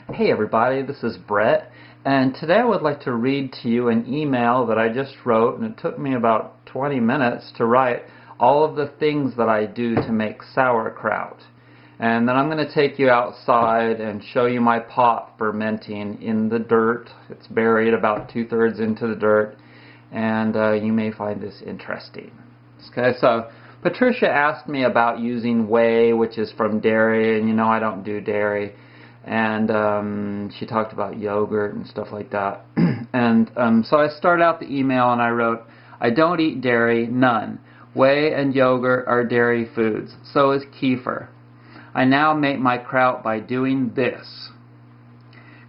Hey everybody, this is Brett, and today I would like to read to you an email that I just wrote, and it took me about 20 minutes to write all of the things that I do to make sauerkraut. And then I'm going to take you outside and show you my pot fermenting in the dirt. It's buried about 2/3 into the dirt, and you may find this interesting. Okay, so Patricia asked me about using whey, which is from dairy, and you know I don't do dairy. And she talked about yogurt and stuff like that. And so I started out the email and I wrote, I don't eat dairy, none. Whey and yogurt are dairy foods. So is kefir. I now make my kraut by doing this.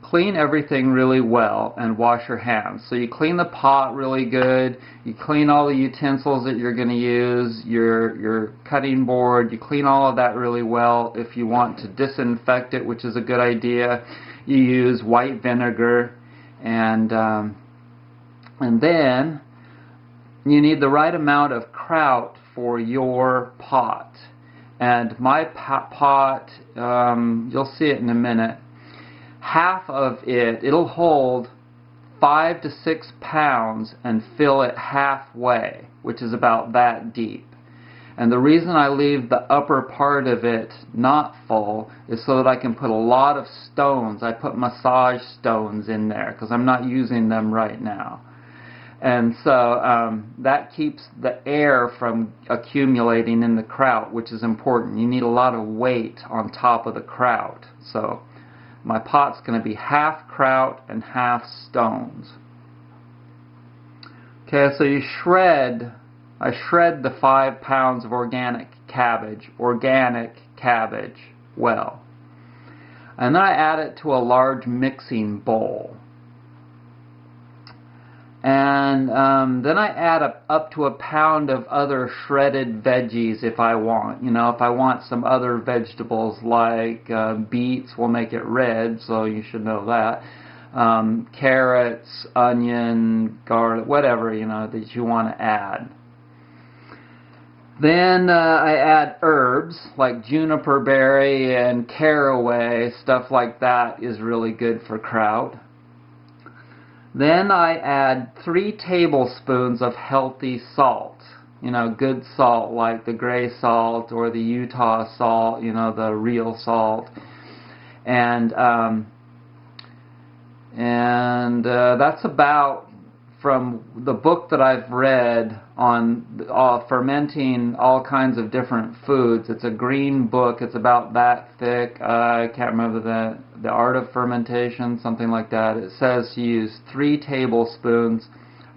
Clean everything really well and wash your hands. So you clean the pot really good, you clean all the utensils that you're going to use, your cutting board, you clean all of that really well. If you want to disinfect it, which is a good idea, you use white vinegar, and then you need the right amount of kraut for your pot. And my pot, you'll see it in a minute, half of it'll hold 5 to 6 pounds and fill it halfway, which is about that deep. And the reason I leave the upper part of it not full is so that I can put a lot of stones. I put massage stones in there because I'm not using them right now. And so that keeps the air from accumulating in the kraut, which is important. You need a lot of weight on top of the kraut. So my pot's going to be half kraut and half stones. Okay, so I shred the 5 pounds of organic cabbage, well. And then I add it to a large mixing bowl. And then I add up to a pound of other shredded veggies if I want. You know, if I want some other vegetables like beets will make it red, so you should know that. Carrots, onion, garlic, whatever, you know, that you want to add. Then I add herbs like juniper berry and caraway, stuff like that is really good for kraut. Then I add 3 tablespoons of healthy salt. You know, good salt like the gray salt or the Utah salt, you know, the real salt. And that's about, from the book that I've read on fermenting all kinds of different foods. It's a green book. It's about that thick. I can't remember the Art of Fermentation, something like that. It says to use 3 tablespoons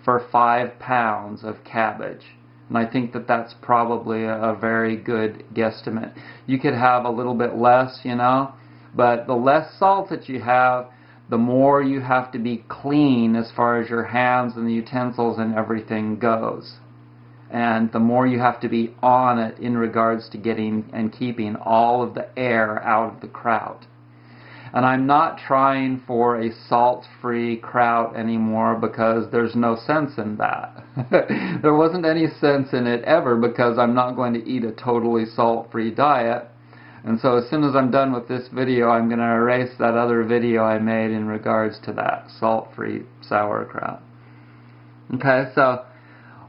for 5 pounds of cabbage. And I think that that's probably a very good guesstimate. You could have a little bit less, you know, but the less salt that you have, the more you have to be clean as far as your hands and the utensils and everything goes. And the more you have to be on it in regards to getting and keeping all of the air out of the kraut. And I'm not trying for a salt-free kraut anymore because there's no sense in that. There wasn't any sense in it ever because I'm not going to eat a totally salt-free diet. And so as soon as I'm done with this video, I'm going to erase that other video I made in regards to that salt-free sauerkraut. Okay, so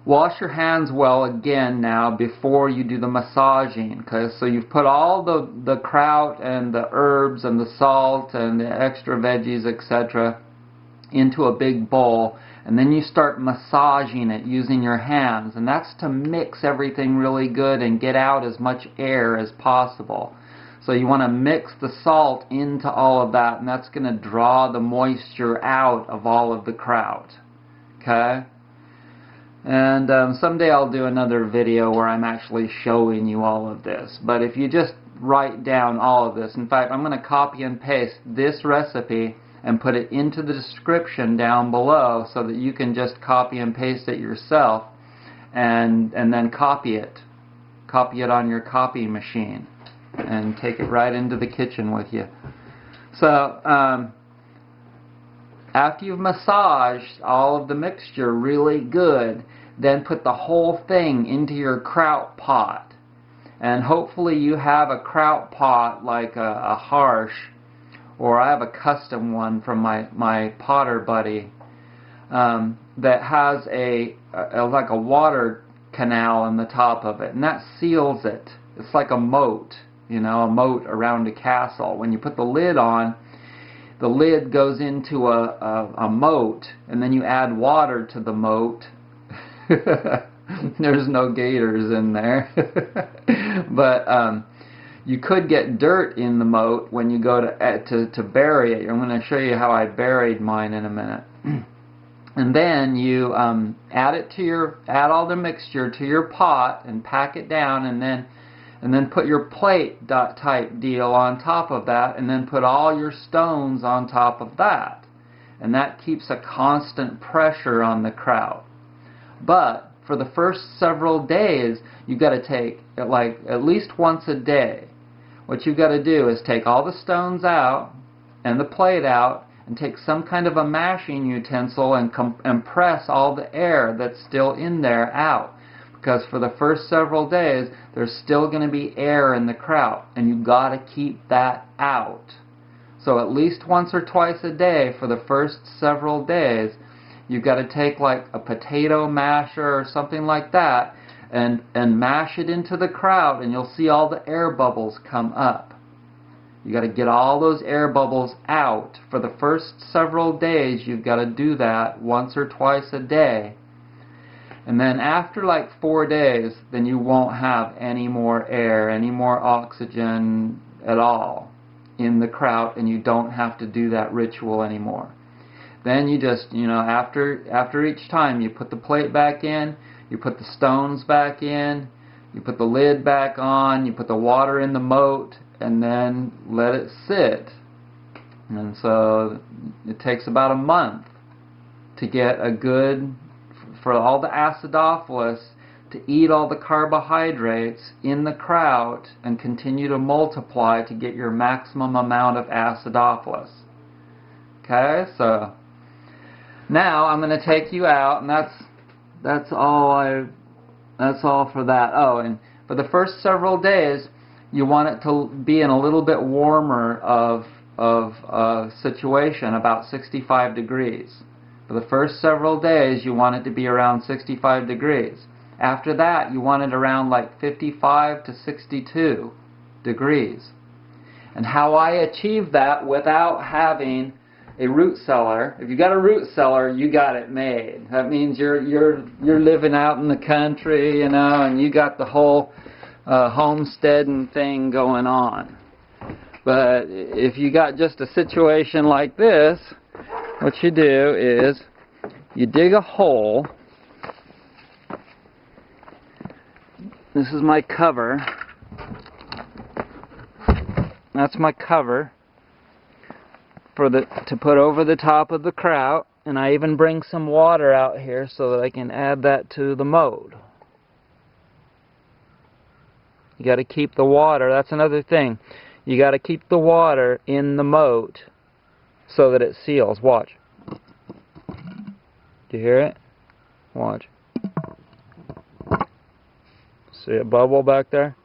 wash your hands well again now before you do the massaging. Okay, so you've put all the kraut and the herbs and the salt and the extra veggies, etc. into a big bowl, and then you start massaging it using your hands. And that's to mix everything really good and get out as much air as possible. So you want to mix the salt into all of that, and that's going to draw the moisture out of all of the kraut. Okay? And someday I'll do another video where I'm actually showing you all of this. But if you just write down all of this, in fact, I'm going to copy and paste this recipe and put it into the description down below so that you can just copy and paste it yourself and then copy it. Copy it on your copy machine and take it right into the kitchen with you. So after you've massaged all of the mixture really good, then put the whole thing into your kraut pot. And hopefully you have a kraut pot like a harsh or I have a custom one from my potter buddy that has like a water canal in the top of it, and that seals it. It's like a moat, you know, a moat around a castle. When you put the lid on, the lid goes into a moat, and then you add water to the moat. There's no gators in there. But you could get dirt in the moat when you go to bury it. I'm going to show you how I buried mine in a minute. And then you add all the mixture to your pot and pack it down, and then put your plate type deal on top of that, and then put all your stones on top of that. And that keeps a constant pressure on the kraut. But for the first several days, you've got to take, like, at least once a day. What you've got to do is take all the stones out and the plate out, and take some kind of a mashing utensil and press all the air that's still in there out. Because for the first several days, there's still going to be air in the kraut, and you've got to keep that out. So at least once or twice a day for the first several days, you've got to take like a potato masher or something like that and mash it into the kraut, and you'll see all the air bubbles come up. You got to get all those air bubbles out. For the first several days, you've got to do that once or twice a day. And then after like 4 days, then you won't have any more air, any more oxygen at all in the kraut, and you don't have to do that ritual anymore. Then you just, you know, after each time, you put the plate back in, you put the stones back in, you put the lid back on, you put the water in the moat, and then let it sit. And so it takes about a month to get a good, for all the acidophilus to eat all the carbohydrates in the kraut and continue to multiply to get your maximum amount of acidophilus. Okay, so now I'm going to take you out, and that's all for that. Oh, and for the first several days, you want it to be in a little bit warmer of situation, about 65 degrees. For the first several days, you want it to be around 65 degrees. After that, you want it around like 55 to 62 degrees. And how I achieve that without having a root cellar, if you got a root cellar, you got it made. That means you're living out in the country, you know, and you got the whole homesteading thing going on. But if you got just a situation like this, what you do is you dig a hole. This is my cover. That's my cover to put over the top of the kraut, and I even bring some water out here so that I can add that to the mold. You got to keep the water. That's another thing. You got to keep the water in the moat so that it seals. Watch. Do you hear it? Watch. See a bubble back there?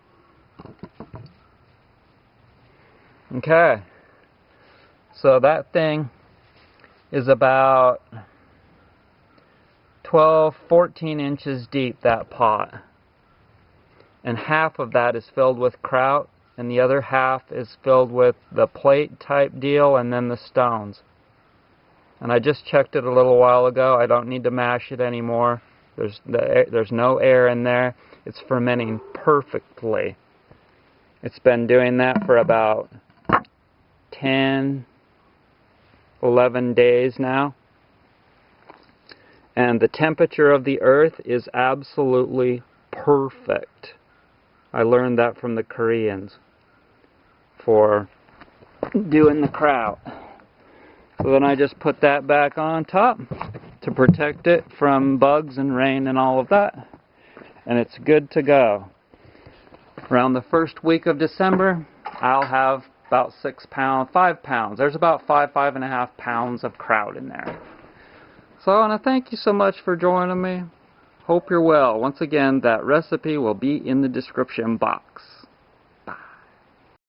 Okay. So that thing is about 12, 14 inches deep, that pot. And half of that is filled with kraut, and the other half is filled with the plate type deal and then the stones. And I just checked it a little while ago. I don't need to mash it anymore. There's no air in there. It's fermenting perfectly. It's been doing that for about 10, 11 days now. And the temperature of the earth is absolutely perfect. I learned that from the Koreans for doing the kraut. So then I just put that back on top to protect it from bugs and rain and all of that. And it's good to go. Around the first week of December, I'll have about 5 pounds. There's about 5.5 pounds of kraut in there. So I want to thank you so much for joining me. Hope you're well. Once again, that recipe will be in the description box.